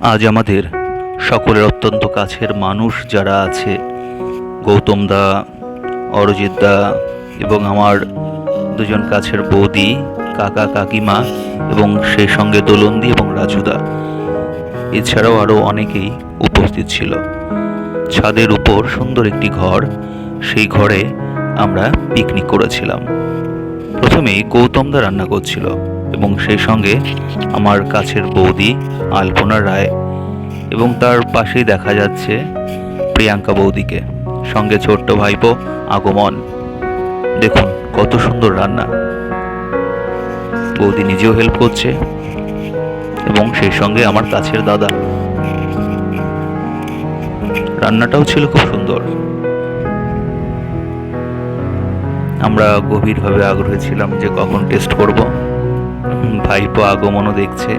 আজ আমাদের সকলের অত্যন্ত কাছের মানুষ যারা আছে, গৌতম দা, অরিজিৎ দা এবং আমার দুজন কাছের বৌদি, কাকা কাকিমা এবং সেই সঙ্গে দোলন্দি এবং রাজুদা, এছাড়াও আরও অনেকেই উপস্থিত ছিল। ছাদের উপর সুন্দর একটি ঘর, সেই ঘরে আমরা পিকনিক করেছিলাম। প্রথমেই গৌতম দা রান্না করছিল এবং সেই সঙ্গে আমার কাছের বৌদি আলপনা রায় এবং তার পাশেই দেখা যাচ্ছে প্রিয়াঙ্কা বৌদিকে, সঙ্গে ছোট্ট ভাইপো আগমন। দেখুন কত সুন্দর রান্না, বৌদি নিজেও হেল্প করছে এবং সেই সঙ্গে আমার কাছের দাদা। রান্নাটাও ছিল খুব সুন্দর। আমরা গভীরভাবে আগ্রহী ছিলাম যে কখন টেস্ট করব। ভাইপো আগমনও দেখছে,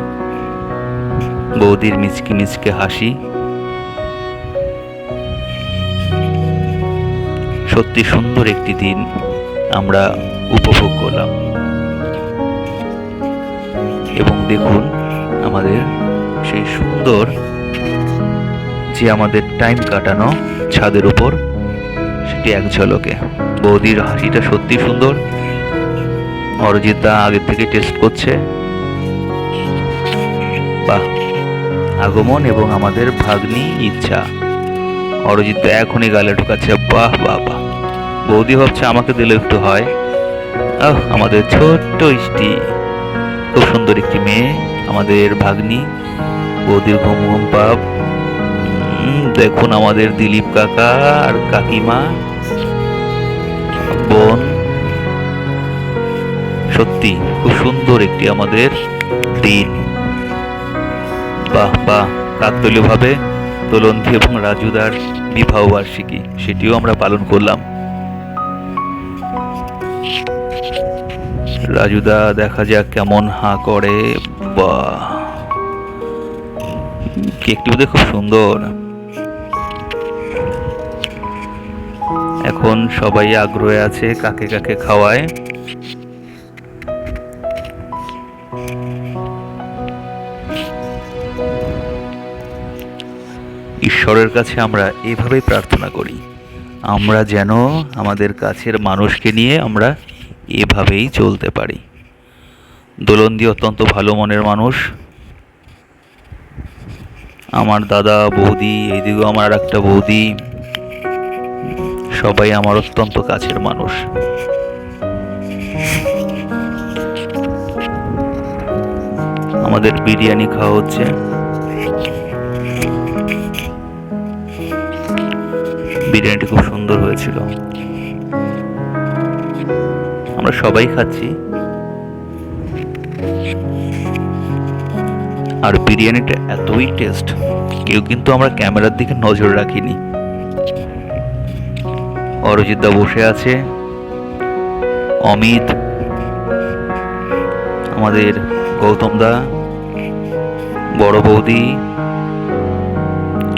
বৌদির মিচকি মিচকে হাসি। সত্যি সুন্দর একটি দিন আমরা উপভোগ করলাম। এবং দেখুন আমাদের সেই সুন্দর যে আমাদের টাইম কাটানো ছাদের উপর, সেটি এক ঝলকে। বৌদির হাসিটা সত্যি সুন্দর। অরিজিৎ দা আগের থেকে টেস্ট করছে। বাহ, আগমন এবং আমাদের ভাগ্নি ইচ্ছা। অরিজিৎ দা এখনই গালে ঢুকাচ্ছে। বাহ বাহ বাহ। বৌদি ভাবছে আমাকে দিলে একটু হয়। আমাদের ছোট্ট ইষ্টি, খুব সুন্দর একটি মেয়ে আমাদের ভাগ্নি। বৌদির ঘুম ঘুম পাপ। দেখুন আমাদের দিলীপ কাকা আর কাকিমা, বোন। সত্যি খুব সুন্দর একটি আমাদের দিন। বাহ বাহ। কাকতালীয় ভাবে দোলন্দি এবং রাজুদার বিবাহ বার্ষিকী, সেটিও আমরা পালন করলাম। রাজুদা দেখা যাক কেমন হাঁ করে। বাহ, কেকটি বোধহয় খুব সুন্দর। এখন সবাই আগ্রহে আছে কাকে কাকে খাওয়ায়। ঈশ্বরের কাছে আমরা এভাবেই প্রার্থনা করি, আমরা যেন আমাদের কাছের মানুষকে নিয়ে আমরা এভাবেই চলতে পারি। দোলন্দি অত্যন্ত ভালো মনের মানুষ। আমার দাদা, বৌদি, এইদিকেও আমার একটা বৌদি, সবাই আমার অত্যন্ত কাছের মানুষ। আমাদের বিরিয়ানি খাওয়া হচ্ছে। বিরিয়ানিটি খুব সুন্দর হয়েছিল। আমরা সবাই খাচ্ছি। আর বিরিয়ানিটা এতই টেস্ট, কেউ কিন্তু আমরা ক্যামেরার দিকে নজর রাখিনি। অরিজিৎ দা বসে আছে, অমিত, আমাদের গৌতম দা, বড় বৌদি,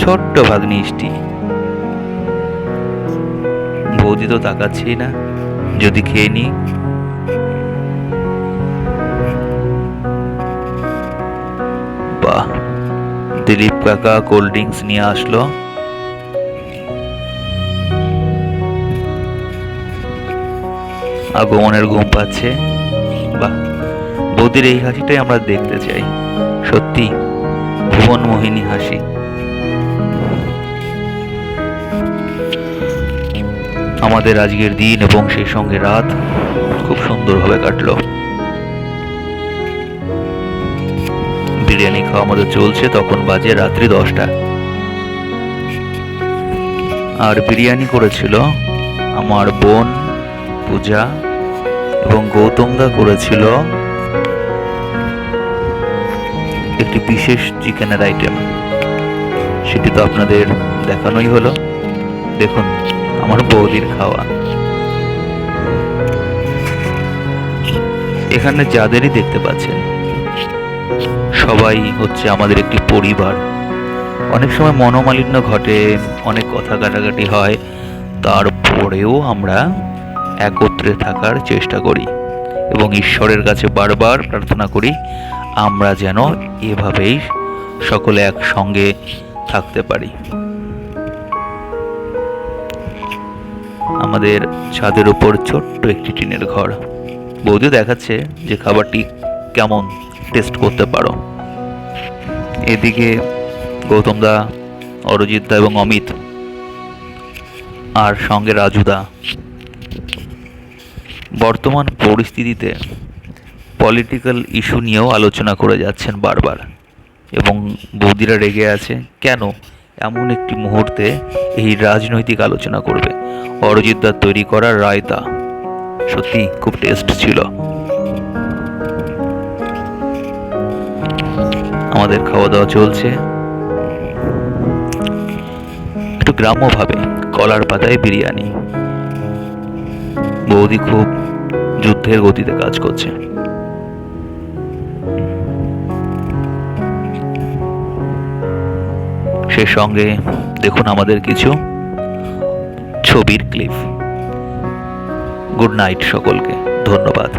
ছোট্ট ভাগ্নি ইষ্টি। বৌদি তো তাকাচ্ছেই না, যদি খেয়ে নি। বাহ, দিলীপ কাকা কোল্ড ড্রিঙ্কস নিয়ে আসলো। আগমনের ঘুম পাচ্ছে। বাহ, বৌদির এই হাসিটাই আমরা দেখতে চাই। সত্যি ভুবন মোহিনী হাসি। আমাদের আজকের দিন এবং সেই সঙ্গে রাত খুব সুন্দরভাবে কাটলো। বিরিয়ানি খাওয়া আমাদের চলছে, তখন বাজে রাত্রি 10টা। আর বিরিয়ানি করেছিল আমার বোন পূজা এবং গৌতম দা করেছিল একটি বিশেষ চিকেনের আইটেম, সেটি তো আপনাদের দেখানোই হলো। দেখুন আমার বৌদির খাওয়া। এখানে যাদেরই দেখতে পাচ্ছেন সবাই হচ্ছে আমাদের একটি পরিবার। অনেক সময় মনোমালিন্য ঘটে, অনেক কথা কাটাকাটি হয়, তারপরেও আমরা একত্রে থাকার চেষ্টা করি এবং ঈশ্বরের কাছে বারবার প্রার্থনা করি আমরা যেন এভাবেই সকলে একসঙ্গে থাকতে পারি। আমাদের ছাদের উপর ছোট্ট একটি টিনের ঘর। বৌদি দেখাচ্ছে যে খাবারটি কেমন, টেস্ট করতে পারো। এদিকে গৌতম দা, অরিজিৎ দা এবং অমিত, আর সঙ্গে রাজুদা বর্তমান পরিস্থিতিতে পলিটিক্যাল ইস্যু নিয়েও আলোচনা করে যাচ্ছেন বারবার, এবং বৌদিরা রেগে আছে কেন এমন একটি মুহূর্তে এই রাজনৈতিক আলোচনা করবে। অরিজিৎ দার তৈরি করা রায়তা সত্যি খুব টেস্ট ছিল। আমাদের খাওয়া দাওয়া চলছে একটু গ্রাম্যভাবে, কলার পাতায় বিরিয়ানি। বৌদি খুব যুদ্ধের গতিতে কাজ করছে। সে সঙ্গে দেখুন আমাদের কিছু ছবির ক্লিপ। গুড নাইট সকলকে, ধন্যবাদ।